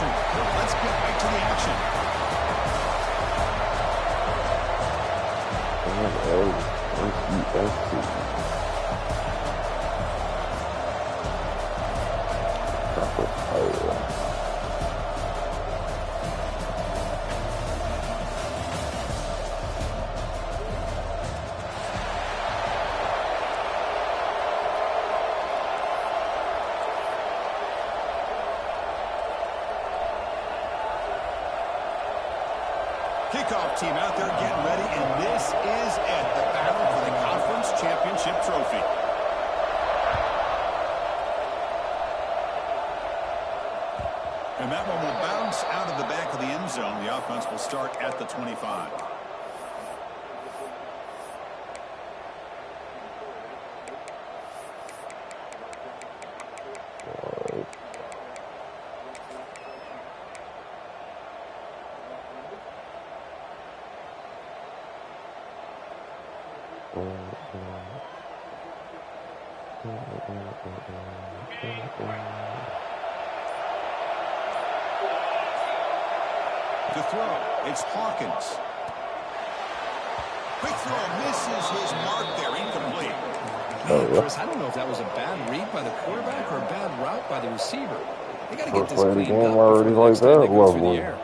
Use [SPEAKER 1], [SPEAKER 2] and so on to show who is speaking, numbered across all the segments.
[SPEAKER 1] motion. Let's get right to the action. Kickoff team out there getting ready, and this is it, the battle for the conference championship trophy. And that one will bounce out of the back of the end zone. The offense will start at the 25. To throw, it's Hawkins. Quick throw, misses his mark there, incomplete.
[SPEAKER 2] Chris, I don't know if that was a bad read by the quarterback or a bad route by the receiver. They got to get this cleaned up before the next time they go through the air.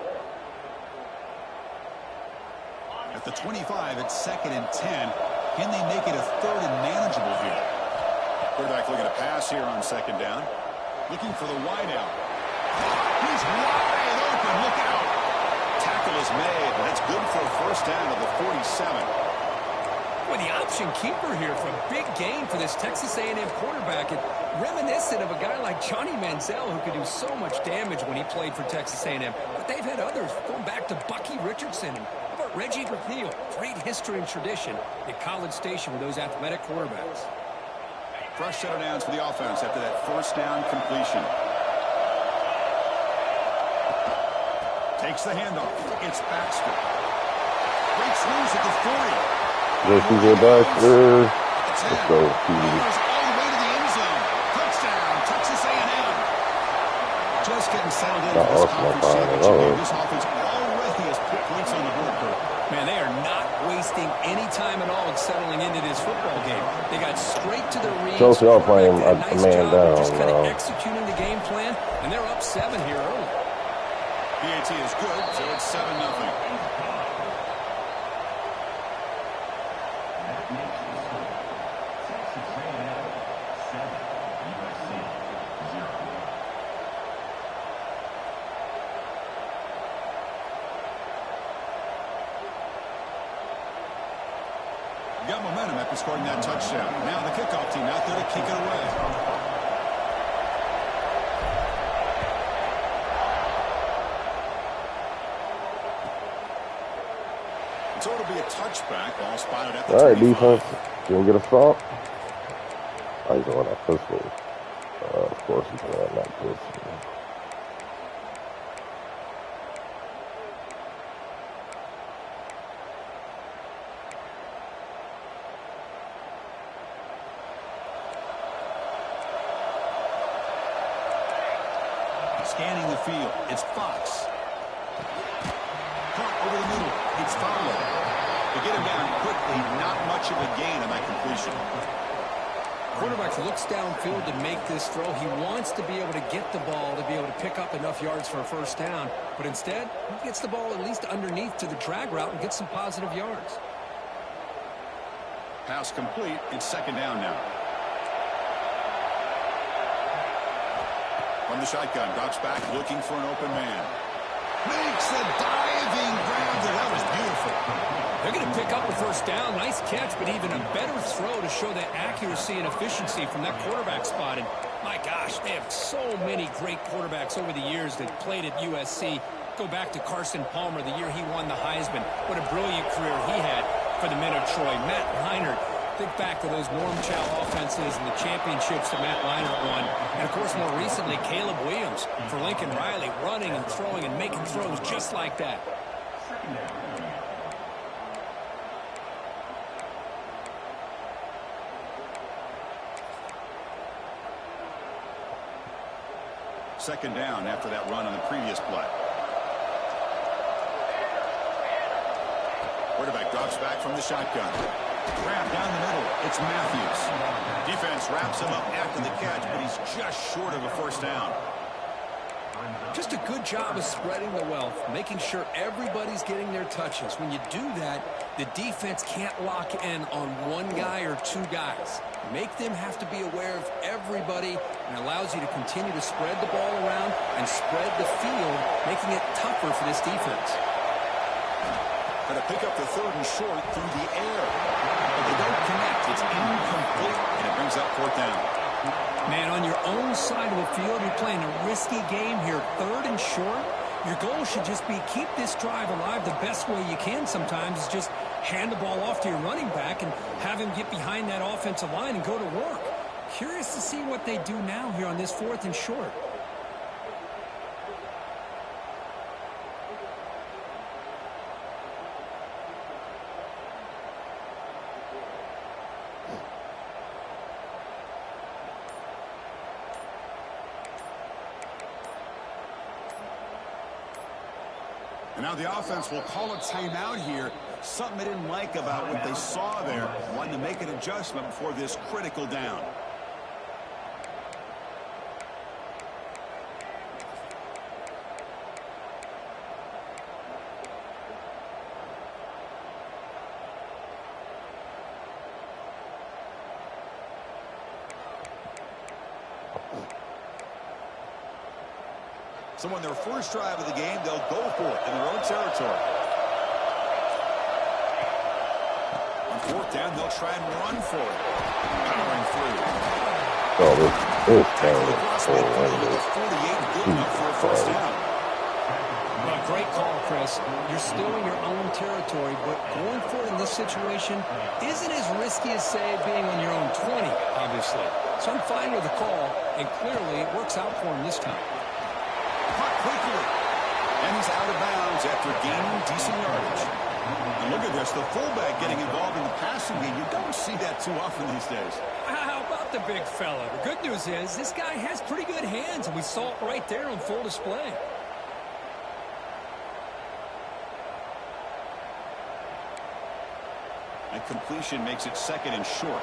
[SPEAKER 1] At the 25, it's 2nd and 10. Can they make it a 3rd and manageable here? Quarterback looking to pass here on 2nd down. Looking for the wide out. He's wide open. Look out. Tackle is made, but it's good for a 1st down of the 47.
[SPEAKER 2] Well, the option keeper here for a big gain for this Texas A&M quarterback. And reminiscent of a guy like Johnny Manziel, who could do so much damage when he played for Texas A&M. But they've had others, going back to Bucky Richardson and how about Reggie McNeil. Great history and tradition at College Station with those athletic quarterbacks.
[SPEAKER 1] Fresh set of downs for the offense after that 1st down completion. Takes the handoff. It's Baxter. Breaks loose at the 40.
[SPEAKER 3] Let's go back there.
[SPEAKER 1] Let's
[SPEAKER 3] go.
[SPEAKER 1] All the way to the end zone. Touchdown, Texas A&M. Just getting settled in for this conference championship game. This offense already has put points on the board.
[SPEAKER 2] Man, they are not wasting any time at all in settling into this football game. They got straight to the reads.
[SPEAKER 3] Chelsea are playing a
[SPEAKER 2] nice
[SPEAKER 3] man down.
[SPEAKER 2] Just kind of executing the game plan, and they're up 7 here early.
[SPEAKER 1] PAT is good, so it's 7-0. Got momentum after scoring that touchdown. Now the kickoff team out there to kick it away. So it'll be a touchback. Ball spotted at the 25.
[SPEAKER 3] All right, defense. You want to get a stop? Oh, he's on that pistol. Of course he's on that pistol.
[SPEAKER 1] Scanning the field. It's Fox. Caught over the middle. It's Fowler. To get him down quickly, not much of a gain on that completion.
[SPEAKER 2] Quarterback looks downfield to make this throw. He wants to be able to get the ball to be able to pick up enough yards for a 1st down. But instead, he gets the ball at least underneath to the drag route and gets some positive yards.
[SPEAKER 1] Pass complete. It's 2nd down now. From the shotgun, drops back, looking for an open man. Makes a diving grab. That was beautiful.
[SPEAKER 2] They're going to pick up a 1st down. Nice catch, but even a better throw to show that accuracy and efficiency from that quarterback spot. And my gosh, they have so many great quarterbacks over the years that played at USC. Go back to Carson Palmer, the year he won the Heisman. What a brilliant career he had for the men of Troy. Matt Leinart. Think back to those Norm Chow offenses and the championships that Matt Leinart won. And, of course, more recently, Caleb Williams for Lincoln Riley, running and throwing and making throws just like that.
[SPEAKER 1] second down after that run on the previous play. Quarterback drops back from the shotgun. Grab down the middle. It's Matthews. Defense wraps him up after the catch, but he's just short of a first down.
[SPEAKER 2] Just a good job of spreading the wealth, making sure everybody's getting their touches. When you do that, the defense can't lock in on one guy or two guys. Make them have to be aware of everybody, and allows you to continue to spread the ball around and spread the field, making it tougher for this defense.
[SPEAKER 1] Going to pick up the third and short through the air. But they don't connect. It's incomplete, and it brings up fourth down.
[SPEAKER 2] Man, on your own side of the field, you're playing a risky game here. Third and short, your goal should just be keep this drive alive the best way you can sometimes is just hand the ball off to your running back and have him get behind that offensive line and go to work. Curious to see what they do now here on this fourth and short.
[SPEAKER 1] And now the offense will call a timeout here. Something they didn't like about what they saw there. Wanted to make an adjustment before this critical down. So on their first drive of the game, they'll go for it in their own territory. On fourth down, they'll try and run for it. Powering through.
[SPEAKER 3] Oh, this terrible.
[SPEAKER 1] The 48 good enough for a first down.
[SPEAKER 2] Well, great call, Chris. You're still in your own territory, but going for it in this situation isn't as risky as, say, being on your own 20, obviously. So I'm fine with the call, and clearly it works out for him this time.
[SPEAKER 1] Quickly. And he's out of bounds after gaining decent yardage. And look at this, the fullback getting involved in the passing game. You don't see that too often these days.
[SPEAKER 2] How about the big fella? The good news is this guy has pretty good hands, and we saw it right there on full display.
[SPEAKER 1] And completion makes it second and short.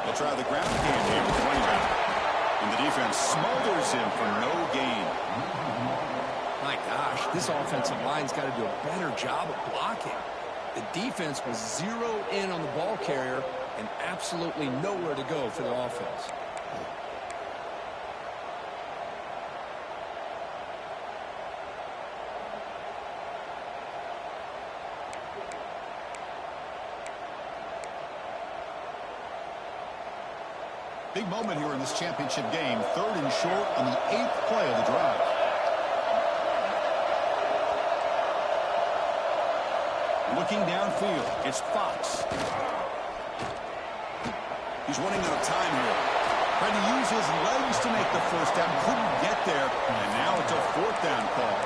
[SPEAKER 1] They'll try the ground game here with the running back. And the defense smothers him for no gain.
[SPEAKER 2] My gosh, this offensive line's got to do a better job of blocking. The defense was zeroed in on the ball carrier and absolutely nowhere to go for the offense.
[SPEAKER 1] Big moment here in this championship game. Third and short on the 8th play of the drive. Looking downfield, it's Fox. He's running out of time here. Trying to use his legs to make the first down. Couldn't get there, and now it's a fourth down call.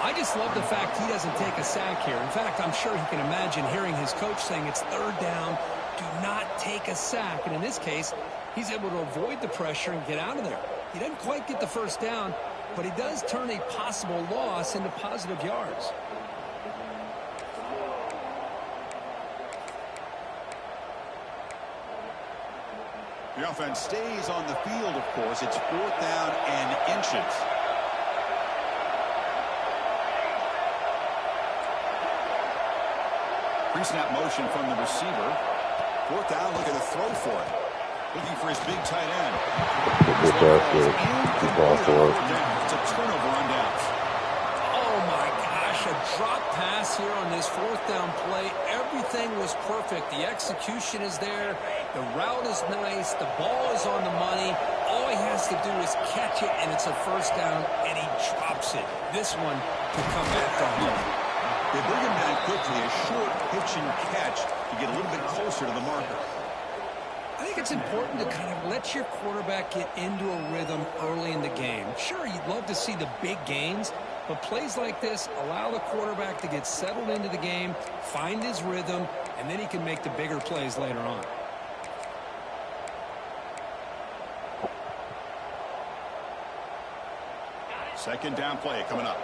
[SPEAKER 2] I just love the fact he doesn't take a sack here. In fact, I'm sure he can imagine hearing his coach saying it's third down. Do not take a sack. And in this case, he's able to avoid the pressure and get out of there. He doesn't quite get the first down, but he does turn a possible loss into positive yards.
[SPEAKER 1] The offense stays on the field, of course. It's fourth down and inches. Pre-snap motion from the receiver. Fourth down, looking to throw for it. Looking for his big tight end. It's a turnover on downs.
[SPEAKER 2] Oh, my gosh, a drop pass here on this fourth down play. Everything was perfect. The execution is there. The route is nice. The ball is on the money. All he has to do is catch it, and it's a first down, and he drops it. This one could come back to home.
[SPEAKER 1] They bring him down quickly, a short pitch and catch to get a little bit closer to the marker.
[SPEAKER 2] I think it's important to kind of let your quarterback get into a rhythm early in the game. Sure, you'd love to see the big gains, but plays like this allow the quarterback to get settled into the game, find his rhythm, and then he can make the bigger plays later on.
[SPEAKER 1] Second down play coming up.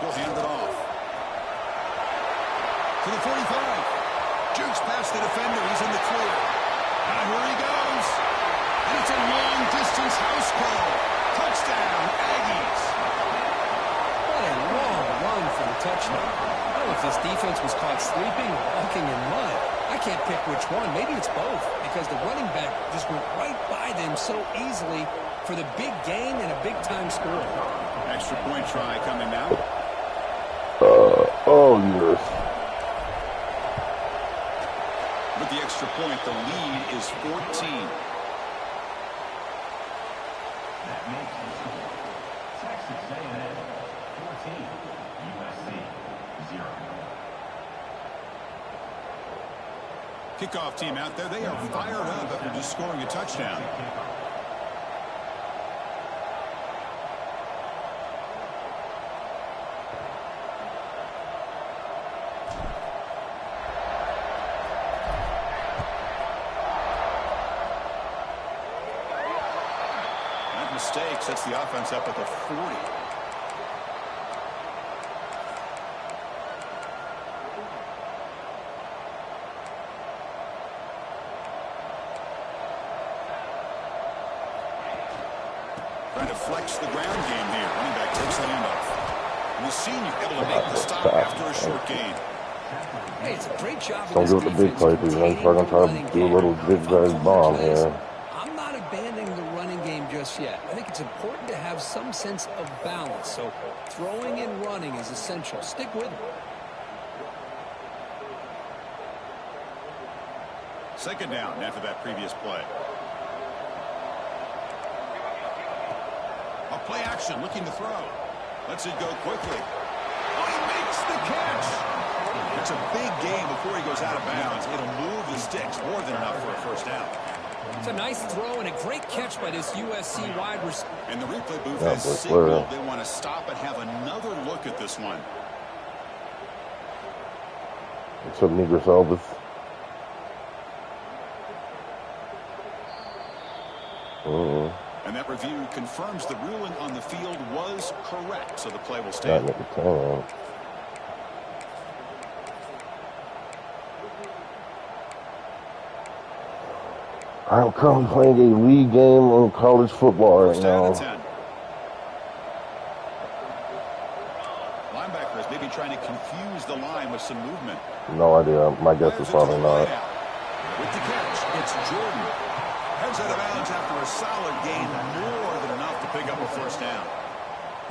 [SPEAKER 1] He'll hand it off. To the 45. Jukes past the defender. He's in the clear. And here he goes. And it's a long-distance house call. Touchdown, Aggies.
[SPEAKER 2] What a long run for the touchdown. I don't know if this defense was caught sleeping or walking in mud. I can't pick which one. Maybe it's both, because the running back just went right by them so easily for the big gain and a big-time score.
[SPEAKER 1] Extra point try coming now.
[SPEAKER 3] Oh, yes.
[SPEAKER 1] With the extra point, the lead is 14.
[SPEAKER 4] That makes the score. Texas A&M 14, USC 0.
[SPEAKER 1] Kickoff team out there. They are fired up after just scoring a touchdown. Mistake sets the offense up at the 40. Trying to flex the ground game here. Running back takes the handoff. And the senior able to make the stop after a short gain.
[SPEAKER 2] Hey, it's a great job.
[SPEAKER 3] Don't do it the big play, because I'm going to try to do a little zigzag bomb here.
[SPEAKER 2] I'm not abandoning the running game just yet. I think it's important to have some sense of balance. So throwing and running is essential. Stick with it.
[SPEAKER 1] Second down after that previous play. A play action looking to throw. Lets it go quickly. Oh, he makes the catch. It's a big game before he goes out of bounds. It'll move the sticks more than enough for a first down.
[SPEAKER 2] It's a nice throw and a great catch by this USC wide receiver.
[SPEAKER 1] And the replay booth has signaled they want to stop and have another look at this one.
[SPEAKER 3] What's up, Negro Salvis?
[SPEAKER 1] And that review confirms the ruling on the field was correct, so the play will stand.
[SPEAKER 3] I'm currently playing a league game on college football right now.
[SPEAKER 1] Linebackers maybe trying to confuse the line with some movement.
[SPEAKER 3] No idea. My guess is probably not.
[SPEAKER 1] With the catch, it's Jordan. Heads out of bounds after a solid gain, more than enough to pick up a first down.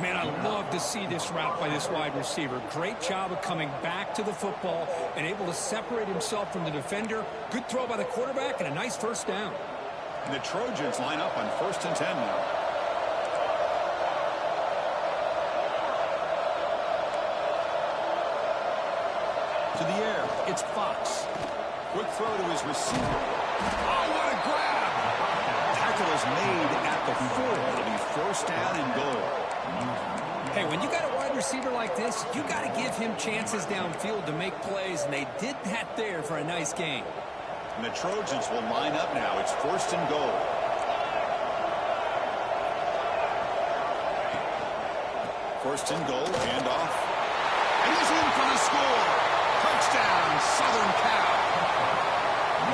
[SPEAKER 2] Man, I love to see this route by this wide receiver. Great job of coming back to the football and able to separate himself from the defender. Good throw by the quarterback and a nice first down.
[SPEAKER 1] And the Trojans line up on 1st and 10 now. To the air, it's Fox. Quick throw to his receiver. Oh, what a grab! Tackle is made at the 4. It'll be first down and goal.
[SPEAKER 2] Hey, when you got a wide receiver like this, you got to give him chances downfield to make plays, and they did that there for a nice gain.
[SPEAKER 1] And the Trojans will line up now. It's 1st and goal. First and goal, handoff. And he's in for the score. Touchdown, Southern Cal.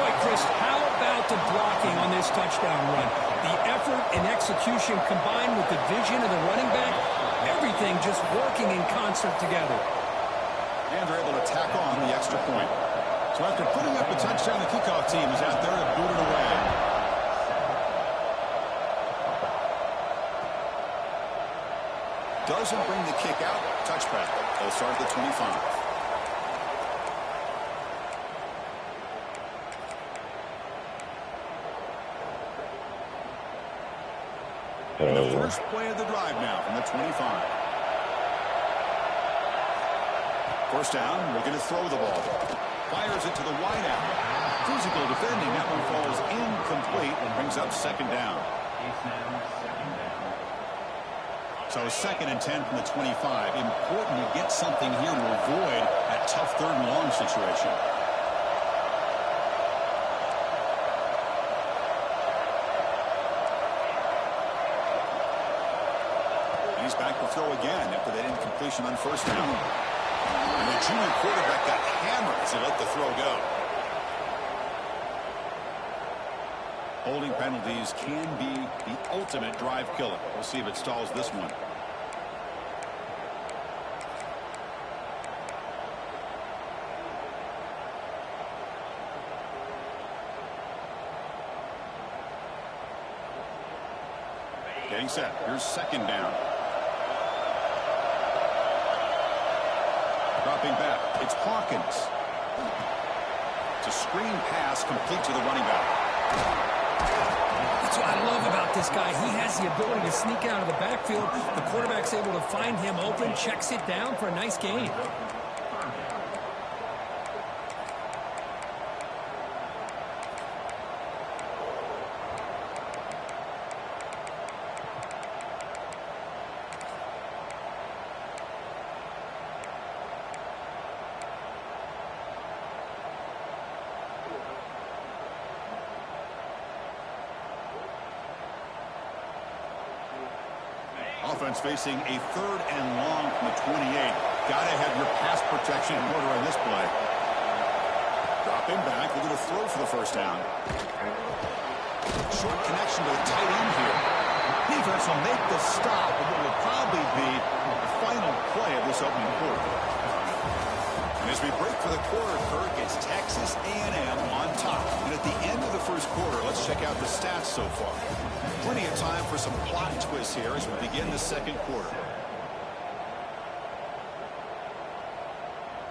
[SPEAKER 2] Boy, Chris, how about the blocking on this touchdown run? The effort and execution combined with the vision of the running back, everything just working in concert together.
[SPEAKER 1] And they're able to tack on the extra point. So after putting up a touchdown, the kickoff team is out there to boot it away. Doesn't bring the kick out. Touchback. They'll start at the 25. And the first play of the drive now from the 25. First down, looking to throw the ball. Fires it to the wideout. Physical defending. That one falls incomplete and brings up second down. So 2nd and 10 from the 25. Important to get something here to avoid that tough 3rd and long situation. he's back to throw again after that incompletion on first down. And the junior quarterback got hammered as he let the throw go. Holding penalties can be the ultimate drive killer. We'll see if it stalls this one. Getting set. Here's second down. Dropping back. It's Hawkins. It's a screen pass complete to the running back.
[SPEAKER 2] That's what I love about this guy. He has the ability to sneak out of the backfield. The quarterback's able to find him open, checks it down for a nice gain.
[SPEAKER 1] Offense facing a third and long from the 28. Gotta have your pass protection in order on this play. Dropping back, looking to throw for the first down. Short connection to the tight end here. Defense will make the stop, but it will probably be the final play of this opening quarter. And as we break for the quarter, Kirk, it's Texas A&M on top. And at the end of the first quarter, let's check out the stats so far. Plenty of time for some plot twists here as we begin the second quarter.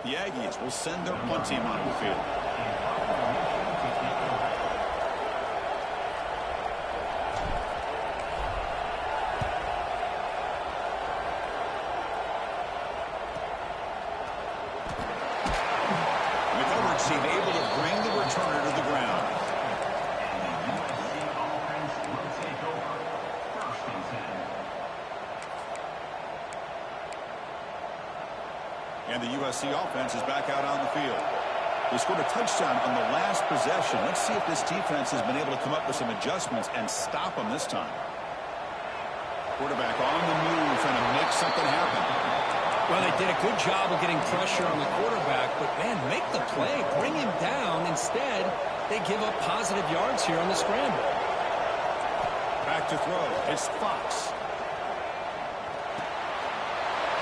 [SPEAKER 1] The Aggies will send their punt team on the field. McCoverage team able to bring the returner to the ground. And the USC offense is back out on the field. They scored a touchdown on the last possession. Let's see if this defense has been able to come up with some adjustments and stop them this time. Quarterback on the move, trying to make something happen.
[SPEAKER 2] Well, they did a good job of getting pressure on the quarterback, but, man, make the play. Bring him down. Instead, they give up positive yards here on the scramble.
[SPEAKER 1] Back to throw. It's Fox.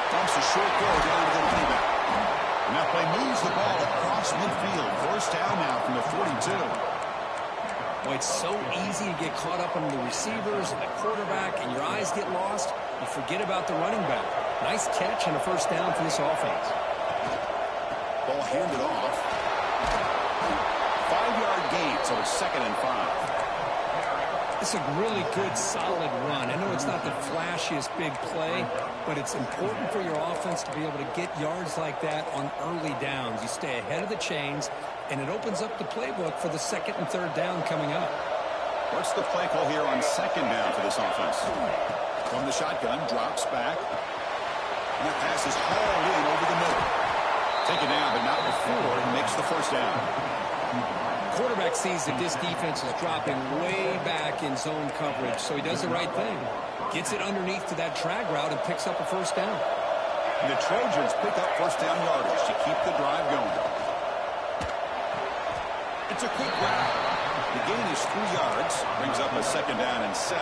[SPEAKER 1] Dumps a short goal down to the running back. And that play moves the ball across midfield. First down now from the 42.
[SPEAKER 2] Boy, it's so easy to get caught up on the receivers and the quarterback, and your eyes get lost. You forget about the running back. Nice catch and a first down for this offense.
[SPEAKER 1] Ball handed off. 5-yard gain, so it's 2nd and 5.
[SPEAKER 2] It's a really good, solid run. I know it's not the flashiest big play, but it's important for your offense to be able to get yards like that on early downs. You stay ahead of the chains, and it opens up the playbook for the 2nd and 3rd down coming up.
[SPEAKER 1] What's the play call here on 2nd down for this offense? From the shotgun, drops back. And that pass is hauled in over the middle. Taken down, but not before he makes the first down.
[SPEAKER 2] Quarterback sees that this defense is dropping way back in zone coverage, so he does the right thing. Gets it underneath to that drag route and picks up a first down.
[SPEAKER 1] And the Trojans pick up first down yardage to keep the drive going. It's a quick route. The gain is 3 yards, brings up a 2nd down and 7.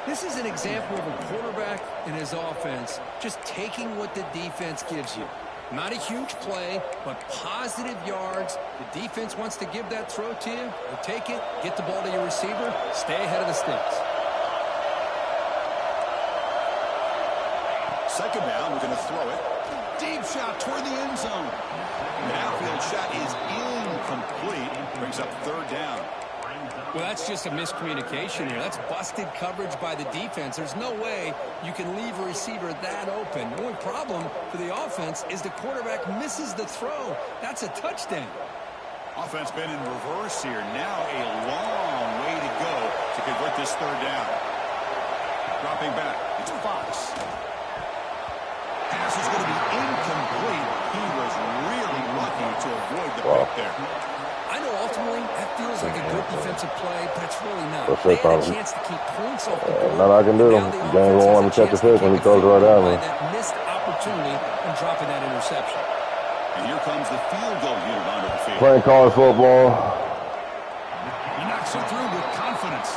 [SPEAKER 2] This is an example of a quarterback and his offense just taking what the defense gives you. Not a huge play, but positive yards. The defense wants to give that throw to you. You take it, get the ball to your receiver, stay ahead of the sticks.
[SPEAKER 1] 2nd down, we're going to throw it. Deep shot toward the end zone. The outfield shot is incomplete. Brings up 3rd down.
[SPEAKER 2] Well, that's just a miscommunication here. That's busted coverage by the defense. There's no way you can leave a receiver that open. The only problem for the offense is the quarterback misses the throw. That's a touchdown.
[SPEAKER 1] Offense been in reverse here. Now a long way to go to convert this 3rd down. Dropping back. It's Fox. Pass is going to be incomplete. He was really lucky to avoid the pick there.
[SPEAKER 2] I know ultimately, that feels like a good defensive play, but it's really not.
[SPEAKER 3] That's
[SPEAKER 2] They
[SPEAKER 3] it,
[SPEAKER 2] had a
[SPEAKER 3] Tommy.
[SPEAKER 2] chance to keep points off the board.
[SPEAKER 3] Nothing I can do.
[SPEAKER 2] Now the
[SPEAKER 3] Gang
[SPEAKER 2] offense
[SPEAKER 3] won't
[SPEAKER 2] has
[SPEAKER 3] want
[SPEAKER 2] a
[SPEAKER 3] to catch a
[SPEAKER 2] chance to
[SPEAKER 3] fish when he
[SPEAKER 2] take
[SPEAKER 3] throws it right at
[SPEAKER 2] advantage
[SPEAKER 3] me.
[SPEAKER 2] of that missed opportunity and dropping that interception.
[SPEAKER 1] And here comes the field goal unit onto the field.
[SPEAKER 3] Playing college football.
[SPEAKER 1] He knocks it through with confidence.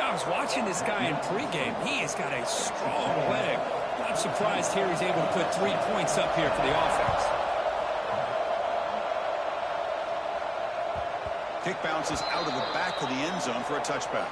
[SPEAKER 2] I was watching this guy in pregame. He has got a strong leg. Not surprised here he's able to put 3 points up here for the offense.
[SPEAKER 1] Kick bounces out of the back of the end zone for a touchback.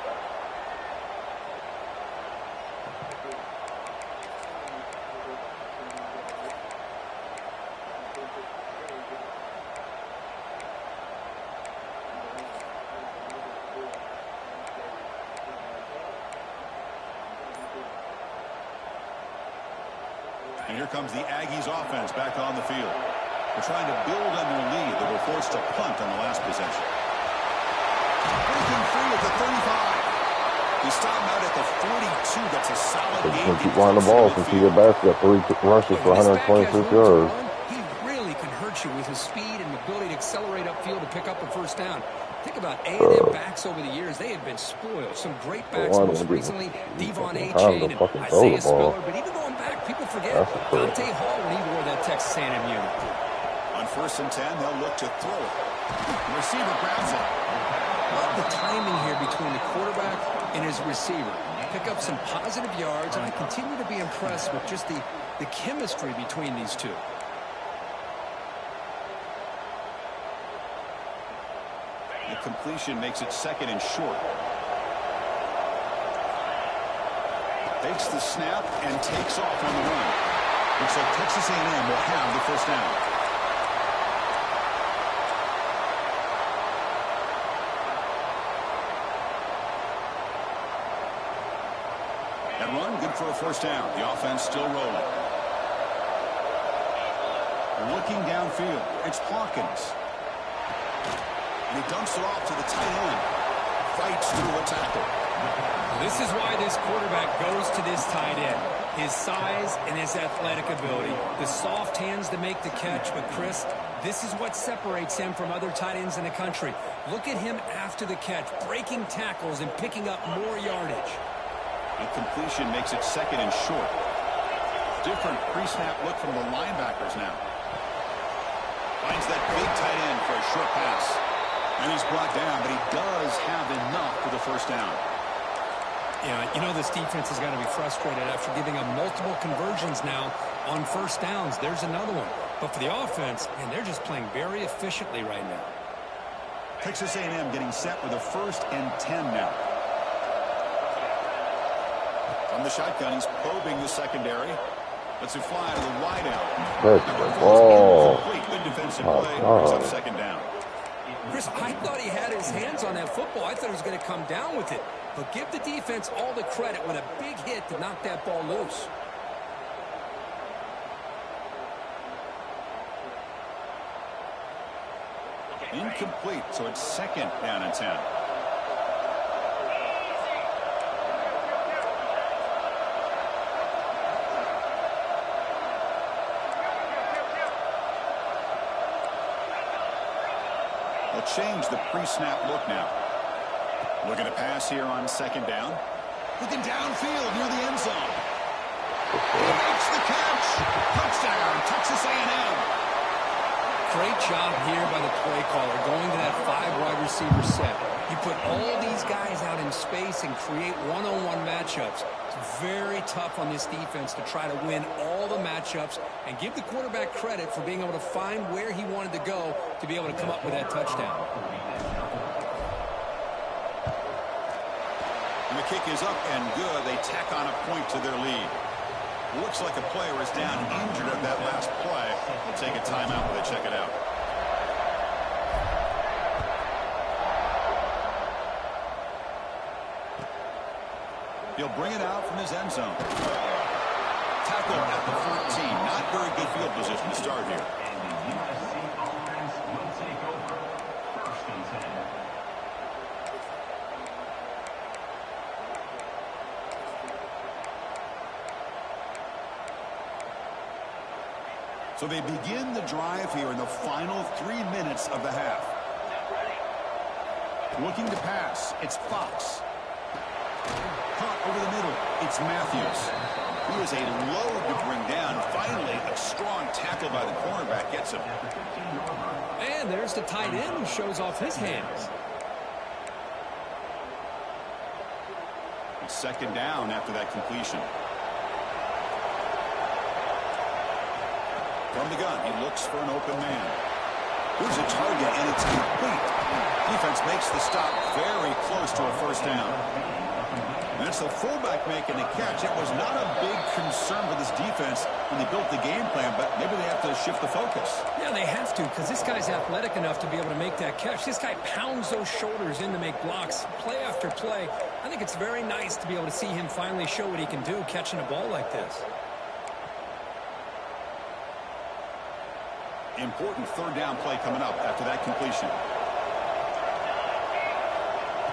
[SPEAKER 1] And here comes the Aggies offense back on the field. They're trying to build on their lead. They were forced to punt on the last possession. Breaking free at the 35. He stopped out at the 42. That's a solid
[SPEAKER 3] They're
[SPEAKER 1] game.
[SPEAKER 3] going to keep running the ball since he got back. Got 3 rushes for 126 yards.
[SPEAKER 2] He really can hurt you with his speed and ability to accelerate upfield to pick up a first down. Think about A&M backs over the years. They have been spoiled. Some great backs, most recently Devon Achane and Isaiah Spiller. But even going back, people forget Dante Hall when he wore that Texas A&M uniform.
[SPEAKER 1] On 1st and 10, they'll look to throw it. The receiver grabs it.
[SPEAKER 2] Love the timing here between the quarterback and his receiver. Pick up some positive yards, and I continue to be impressed with just the chemistry between these two.
[SPEAKER 1] The completion makes it 2nd and short. Takes the snap and takes off on the run. Looks like Texas A&M will have the first down. That run, good for a first down. The offense still rolling. Looking downfield, it's Hawkins. And he dumps it off to the tight end. Fights through a tackle.
[SPEAKER 2] This is why this quarterback goes to this tight end. His size and his athletic ability. The soft hands to make the catch, but Chris, this is what separates him from other tight ends in the country. Look at him after the catch, breaking tackles and picking up more yardage.
[SPEAKER 1] The completion makes it 2nd and short. Different pre-snap look from the linebackers now. Finds that big tight end for a short pass. And he's brought down, but he does have enough for the first down.
[SPEAKER 2] Yeah, you know this defense has got to be frustrated after giving up multiple conversions now on first downs. There's another one. But for the offense, man, they're just playing very efficiently right now.
[SPEAKER 1] Texas A&M getting set with a 1st and 10 now. From the shotgun, he's probing the secondary. Lets it fly to the wide out.
[SPEAKER 3] Good ball.
[SPEAKER 1] Good defensive play. Brings up 2nd down.
[SPEAKER 2] Chris, I thought he had his hands on that football. I thought he was going to come down with it. But give the defense all the credit with a big hit to knock that ball loose.
[SPEAKER 1] Incomplete, so it's 2nd down and 10. They'll change the pre-snap look now. Looking to pass here on 2nd down. Looking downfield near the end zone. He makes the catch. Touchdown, Texas A&M.
[SPEAKER 2] Great job here by the play caller going to that 5 wide receiver set. You put all these guys out in space and create one-on-one matchups. It's very tough on this defense to try to win all the matchups and give the quarterback credit for being able to find where he wanted to go to be able to come up with that touchdown.
[SPEAKER 1] And the kick is up and good. They tack on a point to their lead. Looks like a player is down injured at that last play. They'll take a timeout while they check it out. He'll bring it out from his end zone. Tackle at the 14. Not very good field position to start here.
[SPEAKER 4] And the USC offense will take over 1st and 10.
[SPEAKER 1] So they begin the drive here in the final 3 minutes of the half. Looking to pass. It's Fox. Caught over the middle. It's Matthews. He was a load to bring down. Finally, a strong tackle by the cornerback gets him.
[SPEAKER 2] And there's the tight end who shows off his hands.
[SPEAKER 1] It's second down after that completion. From the gun, he looks for an open man. Here's a target, and it's complete. Defense makes the stop very close to a first down. And it's the fullback making the catch. It was not a big concern for this defense when they built the game plan, but maybe they have to shift the focus.
[SPEAKER 2] Yeah, they have to, because this guy's athletic enough to be able to make that catch. This guy pounds those shoulders in to make blocks, play after play. I think it's very nice to be able to see him finally show what he can do catching a ball like this.
[SPEAKER 1] Important third down play coming up after that completion.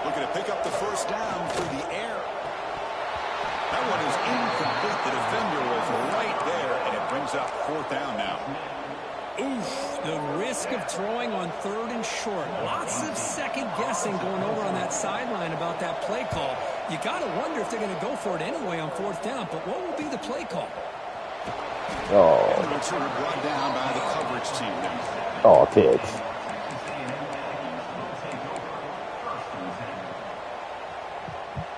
[SPEAKER 1] Looking to pick up the first down through the air. That one is incomplete. The defender was right there, and it brings up fourth down now.
[SPEAKER 2] Oof, the risk of throwing on third and short. Lots of second guessing going over on that sideline about that play call. You got to wonder if they're going to go for it anyway on fourth down, but what will be the play call?
[SPEAKER 3] Oh.
[SPEAKER 1] And the returner brought down by the coverage team now.
[SPEAKER 3] Oh, kids.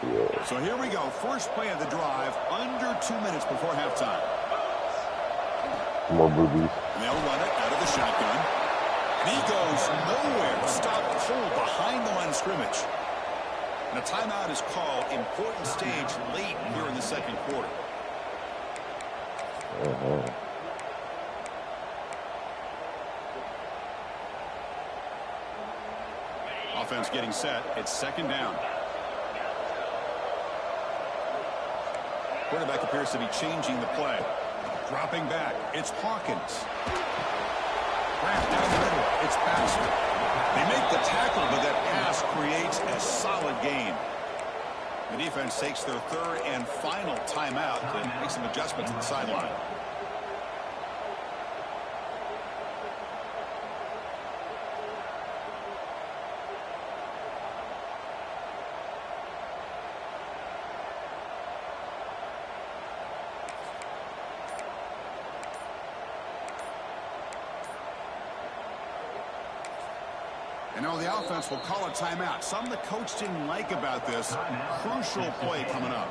[SPEAKER 3] Yeah.
[SPEAKER 1] So here we go. First play of the drive, under 2 minutes before halftime.
[SPEAKER 3] More boobies.
[SPEAKER 1] And they'll run it out of the shotgun. And he goes nowhere. Stop pull behind the line of scrimmage. And a timeout is called. Important stage late here in the second quarter. Offense getting set. It's second down. Quarterback appears to be changing the play. Dropping back. It's Hawkins. Wrapped down the middle. It's Baxter. They make the tackle, but that pass creates a solid gain. The defense takes their third and final timeout to make some adjustments at the sideline. And now the offense will call a timeout. Something the coach didn't like about this. Crucial play coming up.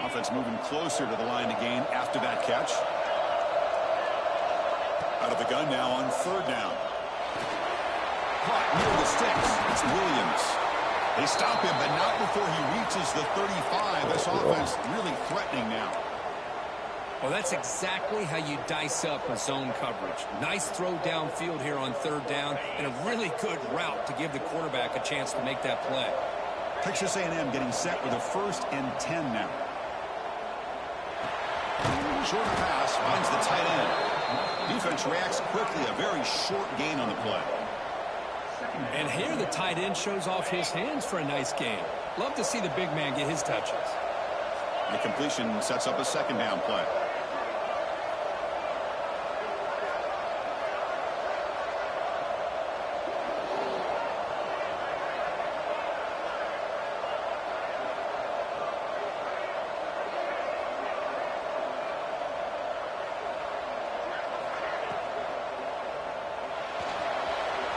[SPEAKER 1] Offense moving closer to the line to gain after that catch. Out of the gun now on third down. Caught near the sticks. It's Williams. They stop him, but not before he reaches the 35. This offense really threatening now.
[SPEAKER 2] Well, that's exactly how you dice up a zone coverage. Nice throw downfield here on third down, and a really good route to give the quarterback a chance to make that play.
[SPEAKER 1] Texas A&M getting set with a 1st and 10 now. Short pass finds the tight end. Defense reacts quickly. A very short gain on the play.
[SPEAKER 2] And here the tight end shows off his hands for a nice gain. Love to see the big man get his touches.
[SPEAKER 1] The completion sets up a second down play.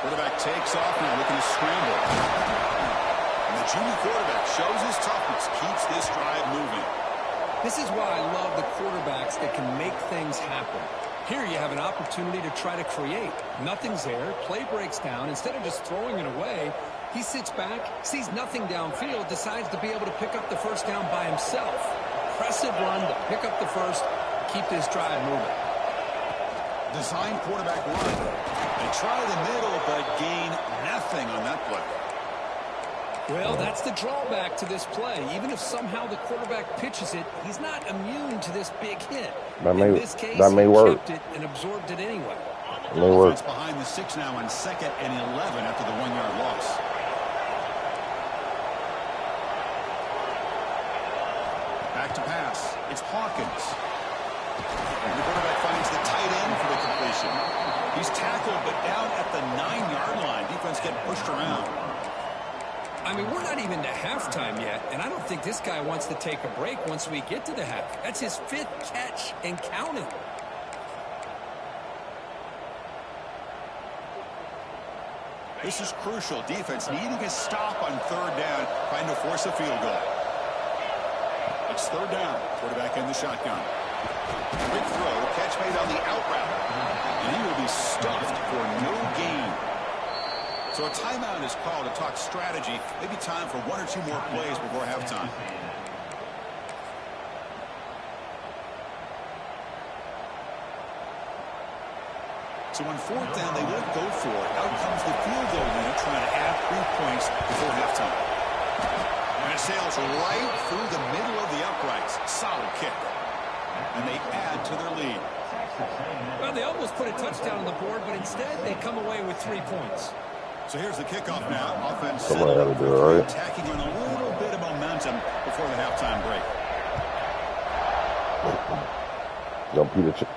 [SPEAKER 1] Quarterback takes off now, looking to scramble. And the junior quarterback shows his toughness, keeps this drive moving.
[SPEAKER 2] This is why I love the quarterbacks that can make things happen. Here you have an opportunity to try to create. Nothing's there. Play breaks down. Instead of just throwing it away, he sits back, sees nothing downfield, decides to be able to pick up the first down by himself. Impressive run to pick up the first, keep this drive moving.
[SPEAKER 1] Design quarterback run. They try the middle, but gain nothing on that play.
[SPEAKER 2] Well, that's the drawback to this play. Even if somehow the quarterback pitches it, he's not immune to this big hit.
[SPEAKER 3] In this case,
[SPEAKER 2] he
[SPEAKER 3] work.
[SPEAKER 2] kept it and absorbed it anyway.
[SPEAKER 1] Offense behind the 6 now on 2nd and 11 after the 1-yard loss. Back to pass. It's Hawkins. And the quarterback finds the tight end for the completion. He's tackled, offense get pushed around.
[SPEAKER 2] I mean, we're not even to halftime yet, and I don't think this guy wants to take a break once we get to the half. That's his 5th catch and counting.
[SPEAKER 1] This is crucial. Defense needing a stop on 3rd down, trying to force a field goal. It's 3rd down. Quarterback in the shotgun. Quick throw, catch made on the out route. And he will be stuffed for no gain. So a timeout is called to talk strategy. Maybe time for 1 or 2 more plays before halftime. So on 4th down, they won't go for it. Out comes the field goal unit trying to add 3 points before halftime. And it sails right through the middle of the uprights. Solid kick. And they add to their lead.
[SPEAKER 2] Well, they almost put a touchdown on the board, but instead they come away with 3 points.
[SPEAKER 1] So here's the kickoff now. Offense
[SPEAKER 3] Somebody had to do it, right?
[SPEAKER 1] attacking on a little bit of momentum before the halftime break.
[SPEAKER 3] Don't beat it.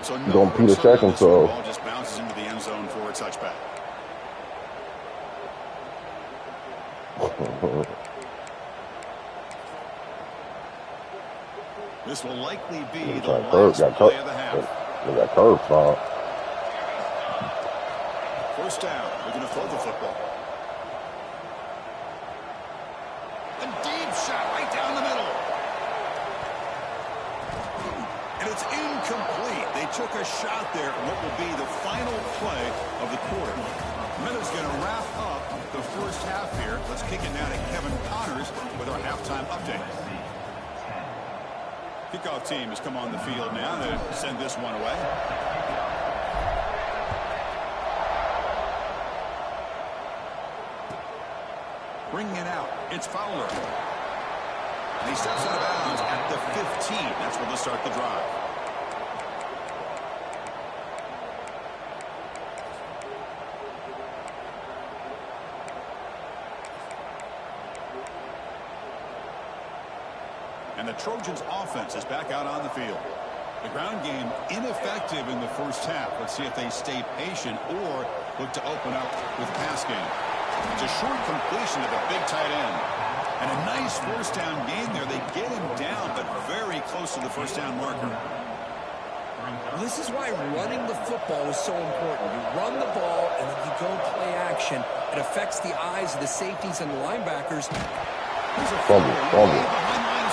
[SPEAKER 1] So
[SPEAKER 3] Don't beat a second, so
[SPEAKER 1] ball just bounces into the end zone for a touchback. This will likely be the last play of the half.
[SPEAKER 3] They got curves now.
[SPEAKER 1] 1st down. We're going to throw the football. A deep shot right down the middle. And it's incomplete. They took a shot there in what will be the final play of the quarter. Miller's going to wrap up the 1st half here. Let's kick it now to Kevin Connors with our halftime update. Kickoff team has come on the field now to send this one away. Bringing it out, it's Fowler. And he steps out of bounds at the 15. That's where they'll start the drive. And the Trojans' offense is back out on the field. The ground game ineffective in the 1st half. Let's see if they stay patient or look to open up with pass game. It's a short completion to the big tight end. And a nice 1st down gain there. They get him down, but very close to the 1st down marker.
[SPEAKER 2] Well, this is why running the football is so important. You run the ball, and then you go play action. It affects the eyes of the safeties and the linebackers.
[SPEAKER 1] Here's a
[SPEAKER 3] Fumble.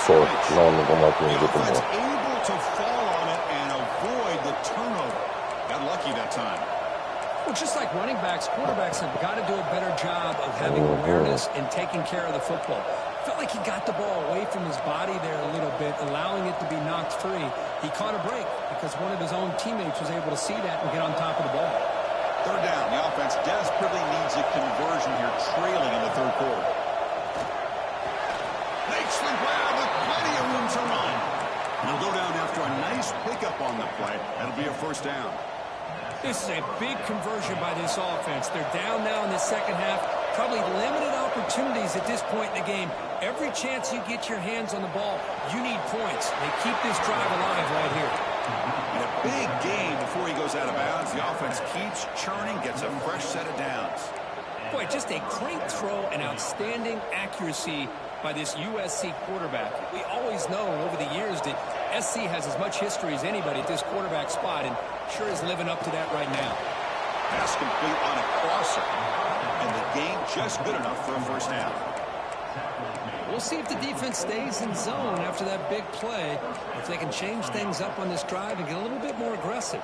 [SPEAKER 3] So,
[SPEAKER 1] the offense able to fall on it and avoid the turnover. Got lucky that time.
[SPEAKER 2] Well, just like running backs, quarterbacks have got to do a better job of having awareness and taking care of the football. Felt like he got the ball away from his body there a little bit, allowing it to be knocked free. He caught a break because one of his own teammates was able to see that and get on top of the ball.
[SPEAKER 1] 3rd down. The offense desperately needs a conversion here, trailing in the 3rd quarter. Makes the grab with plenty of room to run. They'll go down after a nice pickup on the play. That'll be a 1st down.
[SPEAKER 2] This is a big conversion by this offense. They're down now in the 2nd half. Probably limited opportunities at this point in the game. Every chance you get your hands on the ball, you need points. They keep this drive alive right here.
[SPEAKER 1] And a big gain before he goes out of bounds. The offense keeps churning, gets a fresh set of downs.
[SPEAKER 2] Boy, just a great throw and outstanding accuracy by this USC quarterback. We always know over the years that SC has as much history as anybody at this quarterback spot, and sure is living up to that right now.
[SPEAKER 1] Pass complete on a crosser, and the gain just good enough for a 1st down.
[SPEAKER 2] We'll see if the defense stays in zone after that big play, if they can change things up on this drive and get a little bit more aggressive.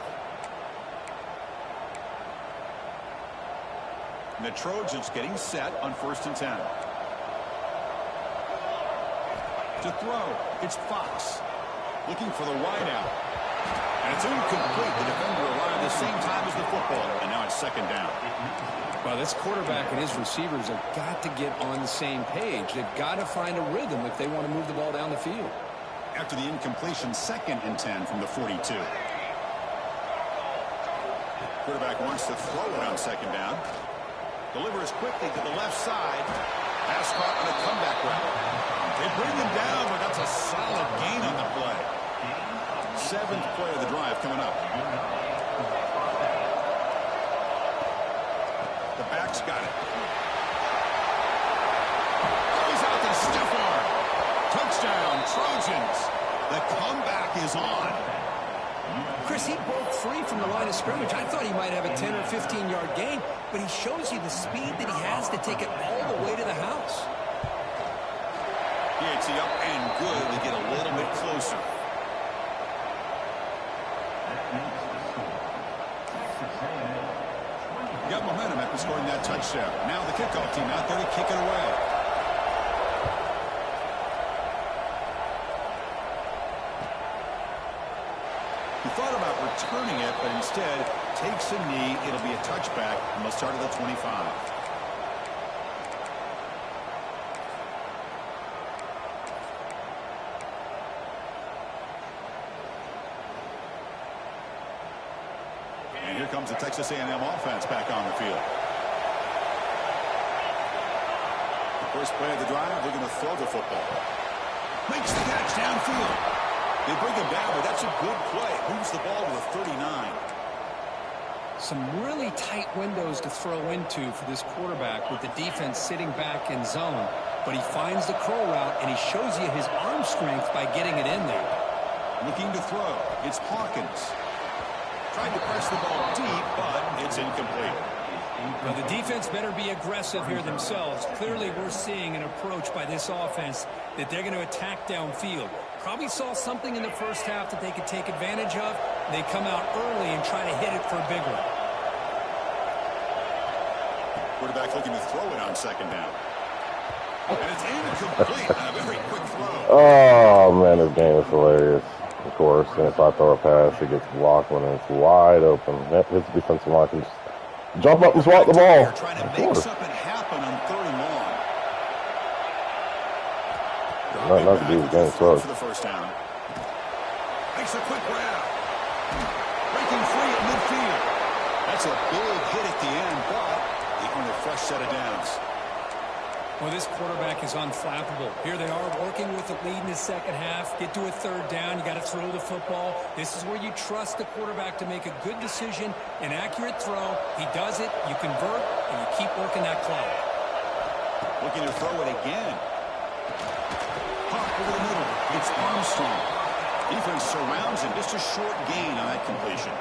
[SPEAKER 1] And the Trojans getting set on 1st and 10. To throw, it's Fox. Looking for the wideout. And it's incomplete. The defender arrived at the same time as the football. And now it's 2nd down.
[SPEAKER 2] Well, this quarterback and his receivers have got to get on the same page. They've got to find a rhythm if they want to move the ball down the field.
[SPEAKER 1] After the incompletion, 2nd and 10 from the 42. Quarterback wants to throw it on 2nd down. Delivers quickly to the left side. Pass caught on a comeback route. They bring him down, but that's a solid gain on the play. 7th play of the drive coming up. The back's got it. Throws out the stiff arm. Touchdown, Trojans. The comeback is on.
[SPEAKER 2] Chris, he broke free from the line of scrimmage. I thought he might have a 10 or 15-yard gain, but he shows you the speed that he has to take it all the way to the house.
[SPEAKER 1] PAT up and good to get a little bit closer. Got momentum after scoring that touchdown. Now the kickoff team out there to kick it away. He thought about returning it, but instead takes a knee. It'll be a touchback, and they'll start at the 25. And here comes the Texas A&M offense back on the field. The first play of the drive, they're going to throw the football. Makes the catch downfield. They bring him down, but that's a good play. Moves the ball to the 39.
[SPEAKER 2] Some really tight windows to throw into for this quarterback with the defense sitting back in zone. But he finds the curl route, and he shows you his arm strength by getting it in there.
[SPEAKER 1] Looking to throw. It's Hawkins. Tried to press the ball deep, but it's incomplete.
[SPEAKER 2] Well, the defense better be aggressive here themselves. Clearly, we're seeing an approach by this offense that they're going to attack downfield. Probably saw something in the first half that they could take advantage of. They come out early and try to hit it for a big one.
[SPEAKER 1] Quarterback looking to throw it on second down. And it's incomplete on a very quick throw.
[SPEAKER 3] Oh, man, this game is hilarious. Of course, and if I throw a pass, it gets blocked when it's wide open. That hits the defensive line can just jump up and swat the ball.
[SPEAKER 1] Trying to make something happen on 3rd and long.
[SPEAKER 3] Not to do with game close.
[SPEAKER 1] For the first down. Makes a quick grab. Breaking free at midfield. That's a big hit at the end, but they earn a fresh set of downs.
[SPEAKER 2] Well, this quarterback is unflappable. Here they are working with the lead in the second half. Get to a 3rd down. You got to throw the football. This is where you trust the quarterback to make a good decision, an accurate throw. He does it, you convert, and you keep working that clock.
[SPEAKER 1] Looking to throw it again. Pop over the middle. It's Armstrong. Defense surrounds him. Just a short gain on that completion.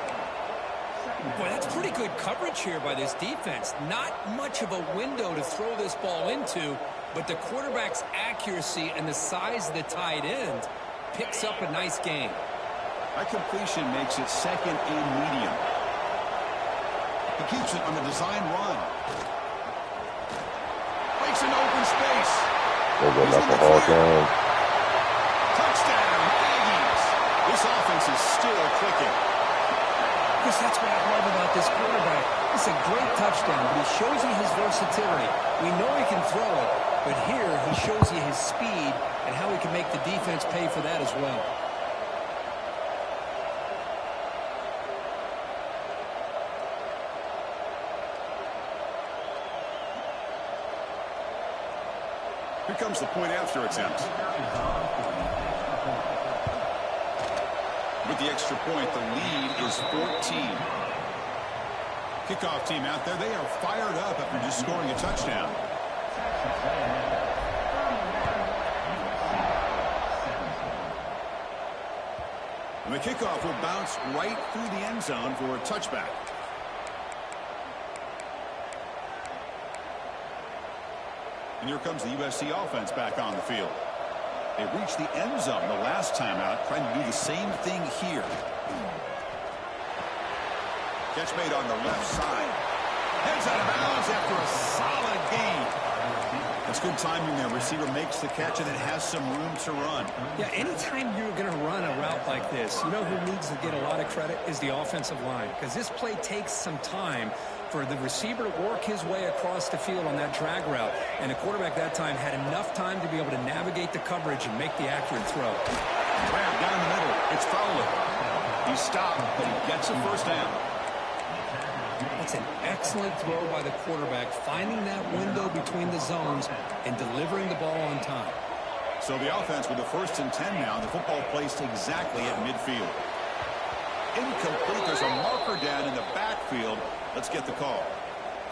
[SPEAKER 2] Boy, that's pretty good coverage here by this defense. Not much of a window to throw this ball into, but the quarterback's accuracy and the size of the tight end picks up a nice gain.
[SPEAKER 1] That completion makes it 2nd and medium. He keeps it on the design run. Breaks into open space. Touchdown, Aggies. This offense is still clicking.
[SPEAKER 2] Chris, that's what I love about this quarterback. It's a great touchdown, but he shows you his versatility. We know he can throw it, but here he shows you his speed and how he can make the defense pay for that as well.
[SPEAKER 1] Here comes the point after attempt. With the extra point, the lead is 14. Kickoff team out there, they are fired up after just scoring a touchdown. And the kickoff will bounce right through the end zone for a touchback. And here comes the USC offense back on the field. They reached the end zone the last time out, trying to do the same thing here. Catch made on the left side. Heads out of bounds after a solid gain. That's good timing there. Receiver makes the catch and it has some room to run.
[SPEAKER 2] Yeah, anytime you're going to run a route like this, you know who needs to get a lot of credit is the offensive line, because this play takes some time for the receiver to work his way across the field on that drag route. And the quarterback that time had enough time to be able to navigate the coverage and make the accurate throw.
[SPEAKER 1] Grab down the middle. It's Fowler. He stopped, but he gets a first down.
[SPEAKER 2] That's an excellent throw by the quarterback, finding that window between the zones and delivering the ball on time.
[SPEAKER 1] So the offense with the 1st and 10 now. The football placed exactly at midfield. Incomplete. There's a marker down in the backfield. Let's get the call.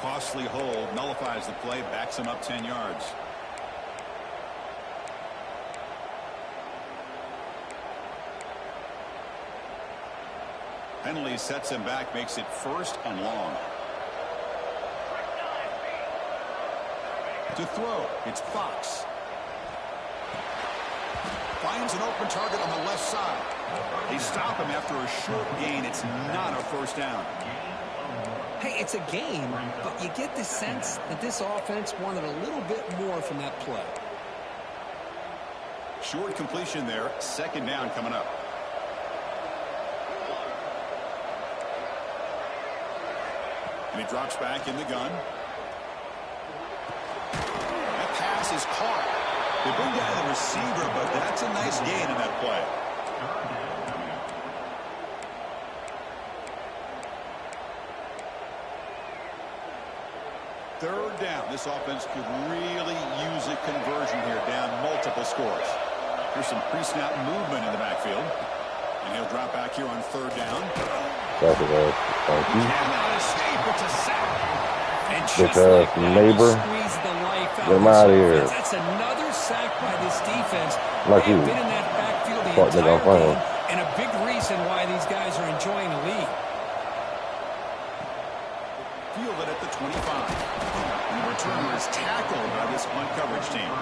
[SPEAKER 1] Costly hold nullifies the play, backs him up 10 yards. Penalty sets him back, makes it 1st and long. To throw, it's Fox. Finds an open target on the left side. They stop him after a short gain. It's not a 1st down.
[SPEAKER 2] Hey, it's a game, but you get the sense that this offense wanted a little bit more from that play.
[SPEAKER 1] Short completion there. 2nd down coming up. And he drops back in the gun. That pass is caught. They bring down the receiver, but that's a nice gain in that play. Third down. This offense could really use a conversion here, down multiple scores. Here's some pre-snap movement in the backfield. And he'll drop back here on 3rd down.
[SPEAKER 3] That's it. Thank you.
[SPEAKER 1] Cannot escape. It's a sack.
[SPEAKER 2] And
[SPEAKER 3] Get
[SPEAKER 2] just like that,
[SPEAKER 3] neighbor.
[SPEAKER 2] squeeze the life out
[SPEAKER 3] Get him
[SPEAKER 2] of
[SPEAKER 3] out of
[SPEAKER 2] this
[SPEAKER 3] here.
[SPEAKER 2] offense. That's another sack by this defense.
[SPEAKER 3] Like
[SPEAKER 2] They've
[SPEAKER 3] you.
[SPEAKER 2] been in that backfield the
[SPEAKER 3] Thought they
[SPEAKER 2] entire
[SPEAKER 3] gonna play him.
[SPEAKER 2] game, and a big reason why these guys are enjoying the lead.
[SPEAKER 1] Fielded at the 25. The returner is tackled by this punt coverage team.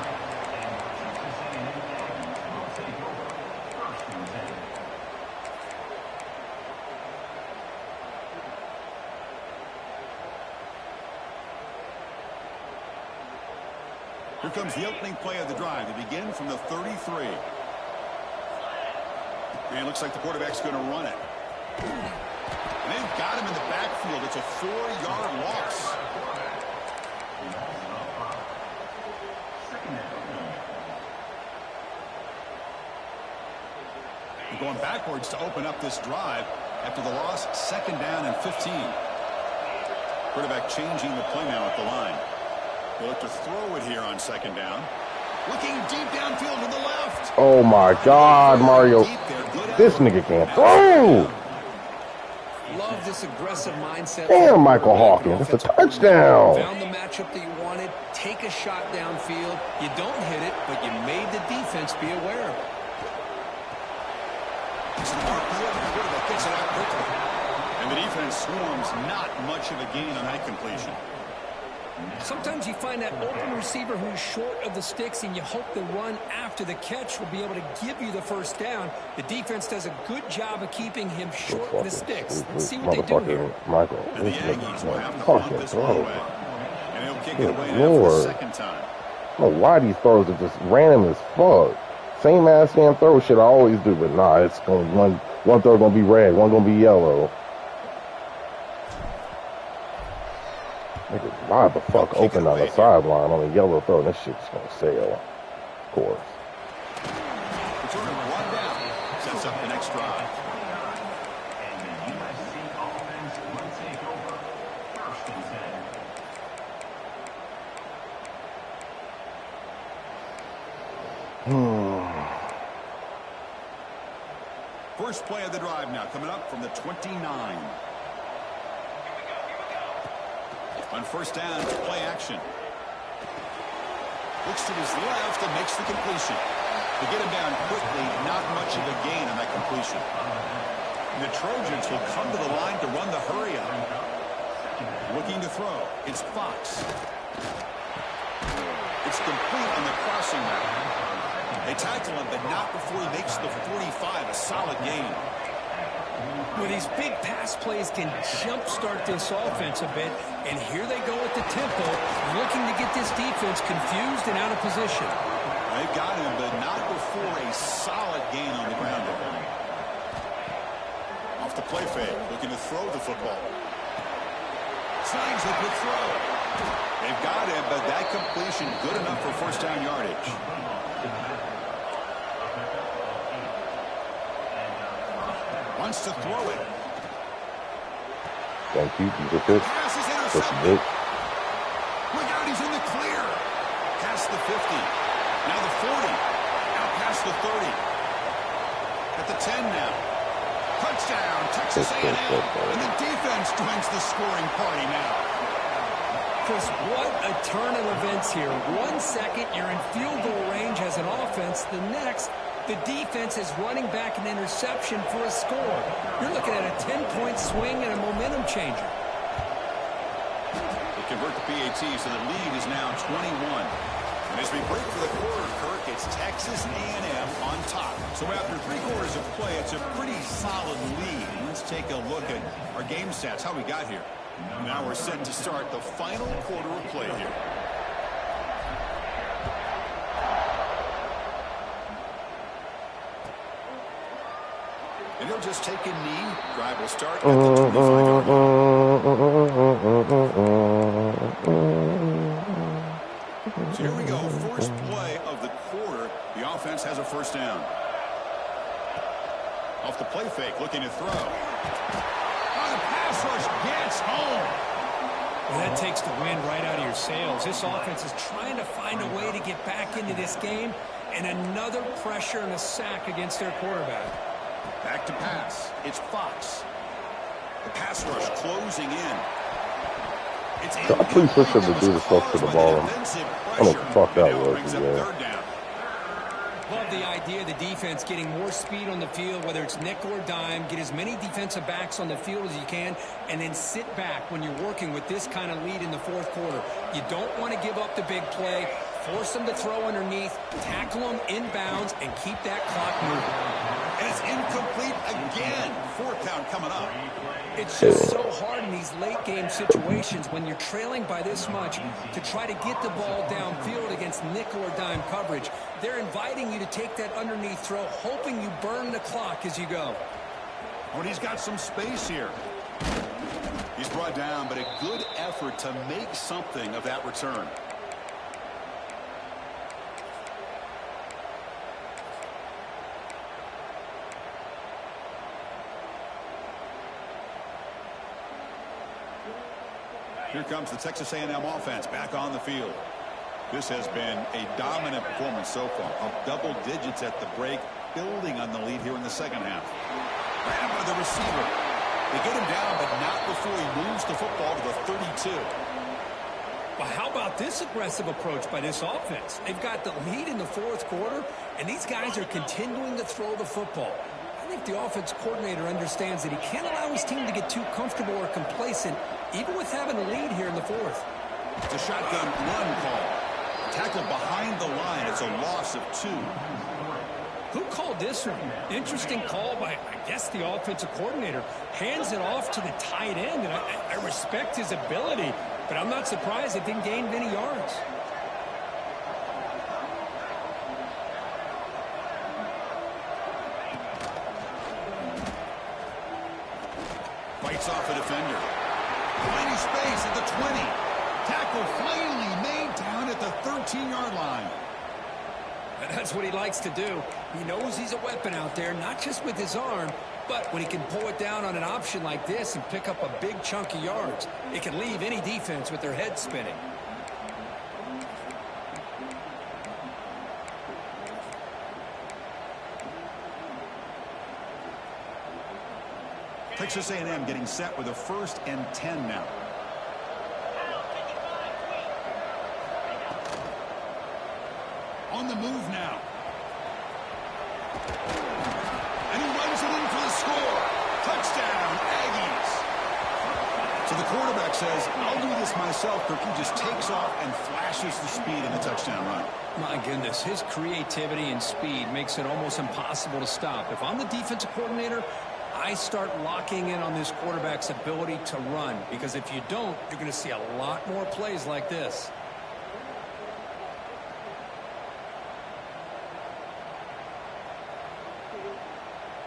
[SPEAKER 1] Here comes the opening play of the drive. They begin from the 33. And it looks like the quarterback's going to run it. And they've got him in the backfield. It's a 4-yard loss. They're going backwards to open up this drive after the loss. 2nd down and 15. Quarterback changing the play now at the line. They'll look to throw it here on 2nd down. Looking deep downfield to the left.
[SPEAKER 3] Oh my God, Mario. This nigga can't throw.
[SPEAKER 2] Love this aggressive mindset.
[SPEAKER 3] Damn, Michael Hawkins. That's a touchdown.
[SPEAKER 2] Found the matchup that you wanted. Take a shot downfield. You don't hit it, but you made the defense be aware of it.
[SPEAKER 1] Gets it out quickly. And the defense swarms. Not much of a gain on that completion.
[SPEAKER 2] Sometimes you find that open receiver who's short of the sticks, and you hope the run after the catch will be able to give you the 1st down. The defense does a good job of keeping him short of the sticks. Let's see what they do here.
[SPEAKER 3] Michael,
[SPEAKER 1] And the
[SPEAKER 3] this
[SPEAKER 1] Yankees will have
[SPEAKER 3] nigga
[SPEAKER 1] to punt
[SPEAKER 3] fucking
[SPEAKER 1] this one
[SPEAKER 3] throw.
[SPEAKER 1] away. And he'll kick it
[SPEAKER 3] Good
[SPEAKER 1] away now for the
[SPEAKER 3] Lord.
[SPEAKER 1] 2nd time.
[SPEAKER 3] I don't know why these throws are just random as fuck. Same ass damn throw shit I always do, but nah, it's going one throw gonna be red, one gonna be yellow. Nigga, wide the fuck open on the sideline on a yellow throw, and this shit's gonna sail. Of course.
[SPEAKER 1] Return one down. Sets up the next drive.
[SPEAKER 4] And the USC offense will take over 1st and 10.
[SPEAKER 1] First play of the drive now coming up from the 29. On 1st down, play action. Looks to his left and makes the completion. To get him down quickly, not much of a gain on that completion. And the Trojans will come to the line to run the hurry up. Looking to throw. It's Fox. It's complete on the crossing route. They tackle him, but not before he makes the 45. A solid gain.
[SPEAKER 2] Well, these big pass plays can jumpstart this offense a bit, and here they go at the tempo, looking to get this defense confused and out of position.
[SPEAKER 1] They've got him, but not before a solid gain on the ground. Off the play fake, looking to throw the football. Signs a good throw. They've got him, but that completion good enough for 1st down yardage. Wants to throw it.
[SPEAKER 3] Thank you. You took it.
[SPEAKER 1] Pass is
[SPEAKER 3] Push
[SPEAKER 1] intercepted.
[SPEAKER 3] it.
[SPEAKER 1] Look out, he's in the clear. Past the 50. Now the 40. Out past the 30. At the 10 now. Touchdown, Texas A&M. And the defense joins the scoring party now.
[SPEAKER 2] Chris, what a turn of events here. 1 second, you're in field goal range as an offense. The next, the defense is running back an interception for a score. You're looking at a 10-point swing and a momentum changer.
[SPEAKER 1] They convert the PAT, so the lead is now 21. And as we break for the quarter, Kirk, it's Texas A&M on top. So after 3 quarters of play, it's a pretty solid lead. Let's take a look at our game stats, how we got here. Now we're set to start the final quarter of play here. And he'll just take a knee. Drive will start at the 25-yard line. So here we go. First play of the quarter. The offense has a first down. Off the play fake, looking to throw. Oh, the pass rush gets home.
[SPEAKER 2] Well, that takes the wind right out of your sails. This offense is trying to find a way to get back into this game, and another pressure and a sack against their quarterback.
[SPEAKER 1] Back to pass. It's Fox. The pass rush closing in.
[SPEAKER 3] Please push him to do the stuff to the ball. I don't know what the fuck that was.
[SPEAKER 2] Love the idea of the defense getting more speed on the field, whether it's nickel or dime, get as many defensive backs on the field as you can, and then sit back when you're working with this kind of lead in the fourth quarter. You don't want to give up the big play, force them to throw underneath, tackle them inbounds, and keep that clock moving.
[SPEAKER 1] And it's incomplete again. 4th down coming up.
[SPEAKER 2] It's just so hard in these late-game situations when you're trailing by this much to try to get the ball downfield against nickel or dime coverage. They're inviting you to take that underneath throw, hoping you burn the clock as you go.
[SPEAKER 1] Oh, and he's got some space here. He's brought down, but a good effort to make something of that return. Here comes the Texas A&M offense back on the field. This has been a dominant performance so far. Up double digits at the break, building on the lead here in the second half. Grabbed by the receiver. They get him down, but not before he moves the football to the 32.
[SPEAKER 2] Well, how about this aggressive approach by this offense? They've got the lead in the fourth quarter, and these guys are continuing to throw the football. I think the offense coordinator understands that he can't allow his team to get too comfortable or complacent, even with having a lead here in the fourth.
[SPEAKER 1] It's a shotgun run call. Tackled behind the line. It's a loss of 2.
[SPEAKER 2] Who called this one? Interesting call by, I guess, the offensive coordinator. Hands it off to the tight end, and I respect his ability, but I'm not surprised it didn't gain many yards.
[SPEAKER 1] Fights off a defender. Plenty space at the 20. Tackle finally made down at the 13-yard line.
[SPEAKER 2] And that's what he likes to do. He knows he's a weapon out there, not just with his arm, but when he can pull it down on an option like this and pick up a big chunk of yards, it can leave any defense with their head spinning.
[SPEAKER 1] Texas A&M getting set with a 1st and 10 now. On the move now. And he runs it in for the score. Touchdown, Aggies. So the quarterback says, I'll do this myself. Kirky just takes off and flashes the speed in the touchdown run.
[SPEAKER 2] My goodness, his creativity and speed makes it almost impossible to stop. If I'm the defensive coordinator, I start locking in on this quarterback's ability to run, because if you don't, you're going to see a lot more plays like this.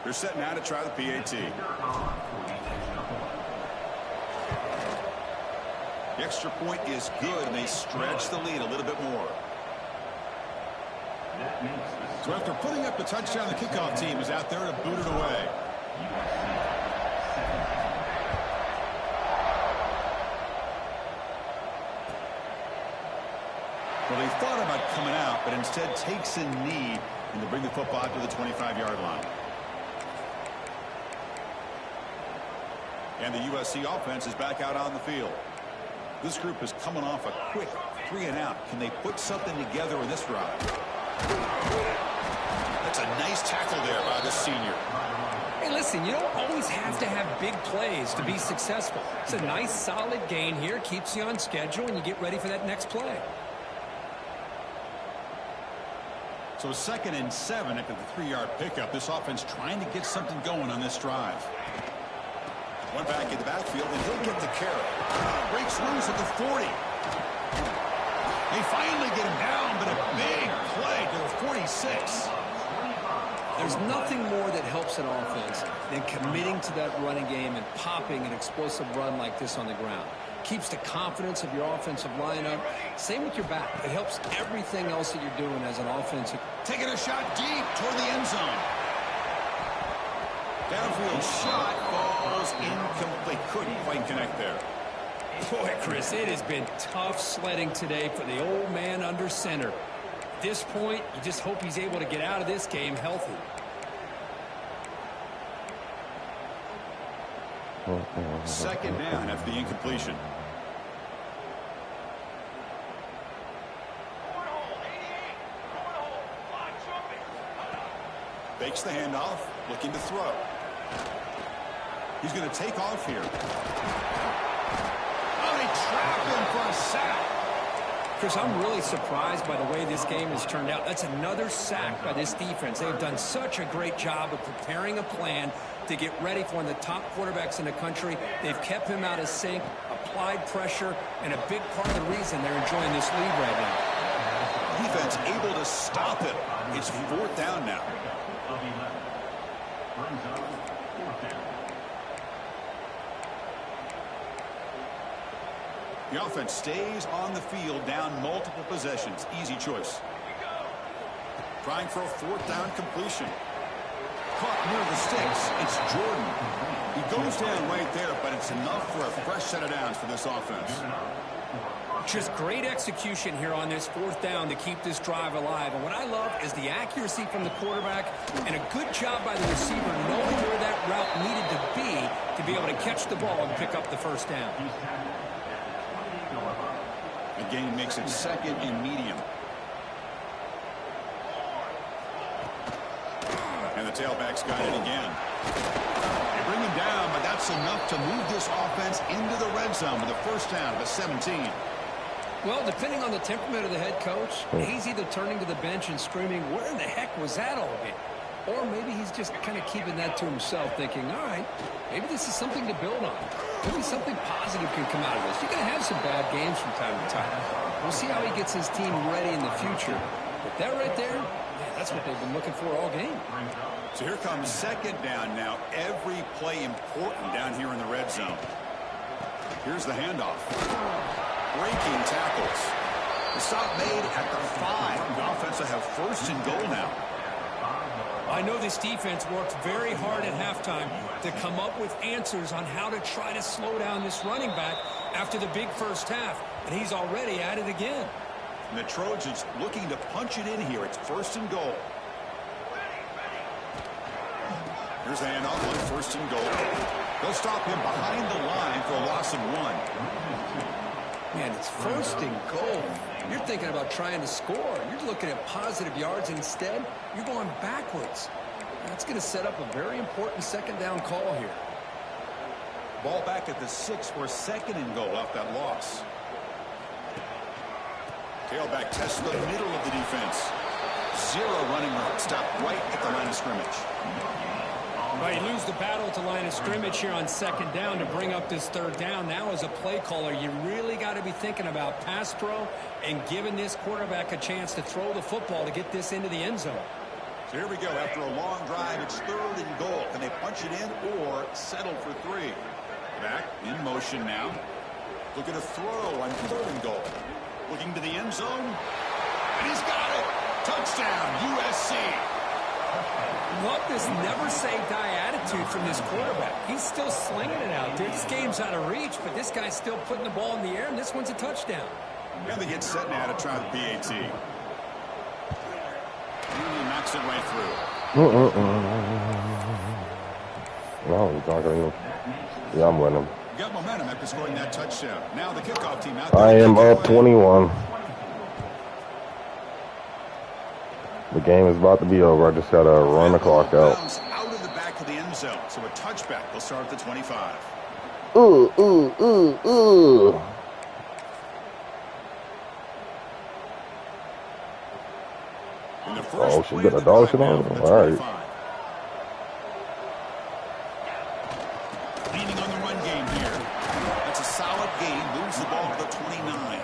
[SPEAKER 1] They're set now to try the PAT. The extra point is good, and they stretch the lead a little bit more. So after putting up the touchdown, the kickoff team is out there to boot it away. Well, they thought about coming out, but instead takes a knee and to bring the football to the 25-yard line. And the USC offense is back out on the field. This group is coming off a quick 3-and-out. Can they put something together in this drive? That's a nice tackle there by the senior.
[SPEAKER 2] Hey, listen, you don't always have to have big plays to be successful. It's a nice, solid gain here. Keeps you on schedule, and you get ready for that next play.
[SPEAKER 1] So 2nd and 7 after the 3-yard pickup. This offense trying to get something going on this drive. One back in the backfield, and he'll get the carry. Breaks loose at the 40. They finally get him down, but a big play to the 46.
[SPEAKER 2] There's nothing more that helps an offense than committing to that running game and popping an explosive run like this on the ground. Keeps the confidence of your offensive lineup. Same with your back. It helps everything else that you're doing as an offensive.
[SPEAKER 1] Taking a shot deep toward the end zone. Downfield shot falls incomplete. Couldn't quite connect there.
[SPEAKER 2] Boy, Chris, it has been tough sledding today for the old man under center. At this point, you just hope he's able to get out of this game healthy.
[SPEAKER 1] Second down after the incompletion. Fakes the handoff, looking to throw. He's going to take off here. Oh, they trap him for a sack.
[SPEAKER 2] Chris, I'm really surprised by the way this game has turned out. That's another sack by this defense. They've done such a great job of preparing a plan to get ready for one of the top quarterbacks in the country. They've kept him out of sync, applied pressure, and a big part of the reason they're enjoying this lead right now.
[SPEAKER 1] Defense able to stop him. It's 4th down now. The offense stays on the field, down multiple possessions. Easy choice. Trying for a 4th down completion. Caught near the sticks. It's Jordan. He goes down right there, but it's enough for a fresh set of downs for this offense.
[SPEAKER 2] Just great execution here on this 4th down to keep this drive alive. And what I love is the accuracy from the quarterback and a good job by the receiver knowing where that route needed to be able to catch the ball and pick up the 1st down.
[SPEAKER 1] The gain makes it 2nd and medium. And the tailback's got it again. They bring him down, but that's enough to move this offense into the red zone with a 1st down at the 17.
[SPEAKER 2] Well, depending on the temperament of the head coach, he's either turning to the bench and screaming, where in the heck was that all about? Or maybe he's just kind of keeping that to himself, thinking, all right, maybe this is something to build on. Maybe something positive can come out of this. You're going to have some bad games from time to time. We'll see how he gets his team ready in the future. But that right there, man, that's what they've been looking for all game.
[SPEAKER 1] So here comes 2nd down now. Every play important down here in the red zone. Here's the handoff. Breaking tackles. The stop made at the 5. The offense will have 1st and goal now.
[SPEAKER 2] I know this defense worked very hard at halftime to come up with answers on how to try to slow down this running back after the big 1st half. And he's already at it again.
[SPEAKER 1] And the Trojans looking to punch it in here. It's 1st and goal. Here's the handoff on 1st and goal. They'll stop him behind the line for a loss of 1.
[SPEAKER 2] Man, it's 1st and goal. You're thinking about trying to score. You're looking at positive yards. Instead, you're going backwards. That's going to set up a very important 2nd down call here.
[SPEAKER 1] Ball back at the 6 for 2nd and goal off that loss. Tailback tests the middle of the defense. 0 running room. Stop right at the line of scrimmage.
[SPEAKER 2] Well, you lose the battle at the line of scrimmage here on 2nd down to bring up this 3rd down. Now, as a play caller, you really got to be thinking about pass pro and giving this quarterback a chance to throw the football to get this into the end zone.
[SPEAKER 1] So here we go. After a long drive, it's 3rd and goal. Can they punch it in or settle for 3? Back in motion now. Looking to throw on 3rd and goal. Looking to the end zone. And he's got it. Touchdown, USC.
[SPEAKER 2] Love this never-say-die attitude from this quarterback. He's still slinging it out there. This game's out of reach, but this guy's still putting the ball in the air, and this one's a touchdown.
[SPEAKER 1] And they get set now to try the PAT. And he knocks it right through.
[SPEAKER 3] No, he's not going to. Yeah, I'm winning.
[SPEAKER 1] Got momentum after scoring that touchdown. Now the kickoff team out there.
[SPEAKER 3] I am up 21. The game is about to be over. I just got to run the clock out.
[SPEAKER 1] Out of the back of the end zone. So a touchback. They'll start at the 25.
[SPEAKER 3] Ooh, ooh, ooh, ooh. Oh, she got a dog shit on? All right.
[SPEAKER 1] Leaning on the run game here. That's a solid gain. Moves the ball to the 29.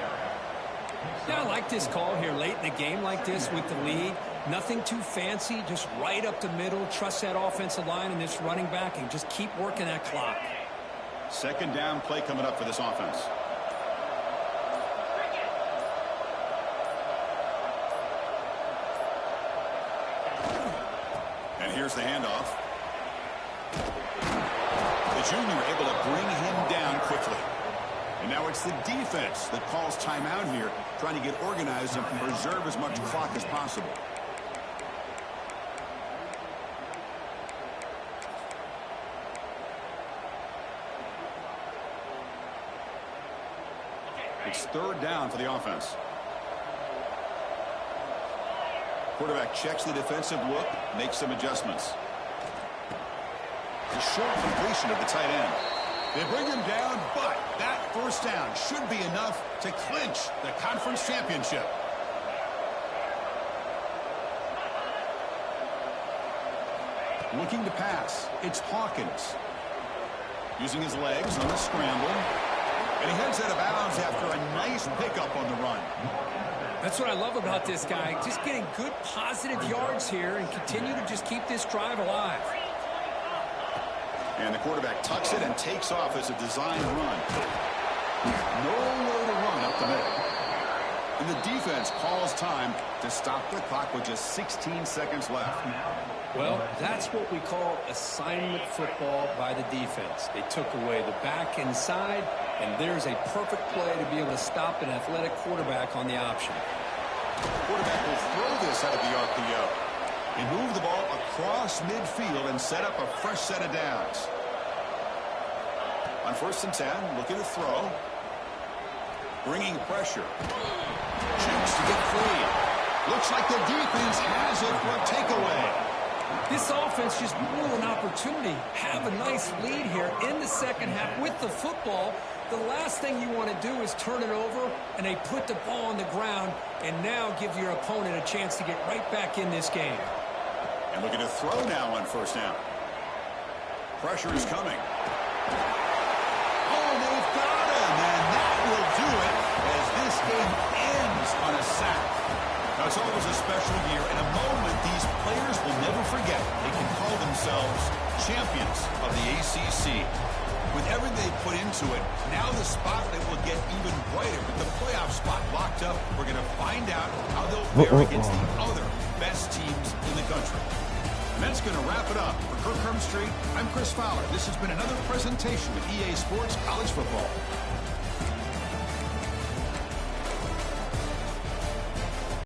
[SPEAKER 2] Yeah, I like this call here late in the game like this with the lead. Nothing too fancy, just right up the middle. Trust that offensive line and this running back and just keep working that clock.
[SPEAKER 1] Second down play coming up for this offense. And here's the handoff. The junior able to bring him down quickly. And now it's the defense that calls timeout here, trying to get organized and preserve as much clock as possible. It's third down for the offense. Quarterback checks the defensive look, makes some adjustments. A short completion of the tight end. They bring him down, but that first down should be enough to clinch the conference championship. Looking to pass, it's Hawkins. Using his legs on the scramble. And he heads out of bounds after a nice pickup on the run.
[SPEAKER 2] That's what I love about this guy. Just getting good positive yards here and continue to just keep this drive alive.
[SPEAKER 1] And the quarterback tucks it and takes off as a designed run. Nowhere to run up the middle. And the defense calls time to stop the clock with just 16 seconds left.
[SPEAKER 2] Well, that's what we call assignment football by the defense. They took away the back inside, and there's a perfect play to be able to stop an athletic quarterback on the option.
[SPEAKER 1] Quarterback will throw this out of the RPO. They move the ball across midfield and set up a fresh set of downs. On 1st and 10, looking to throw. Bringing pressure. Chance to get free. Looks like the defense has it for a takeaway.
[SPEAKER 2] This offense just blew an opportunity. Have a nice lead here in the second half with the football. The last thing you want to do is turn it over, and they put the ball on the ground and now give your opponent a chance to get right back in this game.
[SPEAKER 1] And looking to throw now on 1st down. Pressure is coming. Oh, they've got him, and that will do it as this game ends on a sack. Now, it's always a special year and a moment these players will never forget. They can call themselves champions of the ACC. With everything they put into it, now the spotlight will get even brighter. With the playoff spot locked up, we're going to find out how they'll fare against the other best teams in the country. And that's going to wrap it up. For Kirk Street, I'm Chris Fowler. This has been another presentation of EA Sports College Football.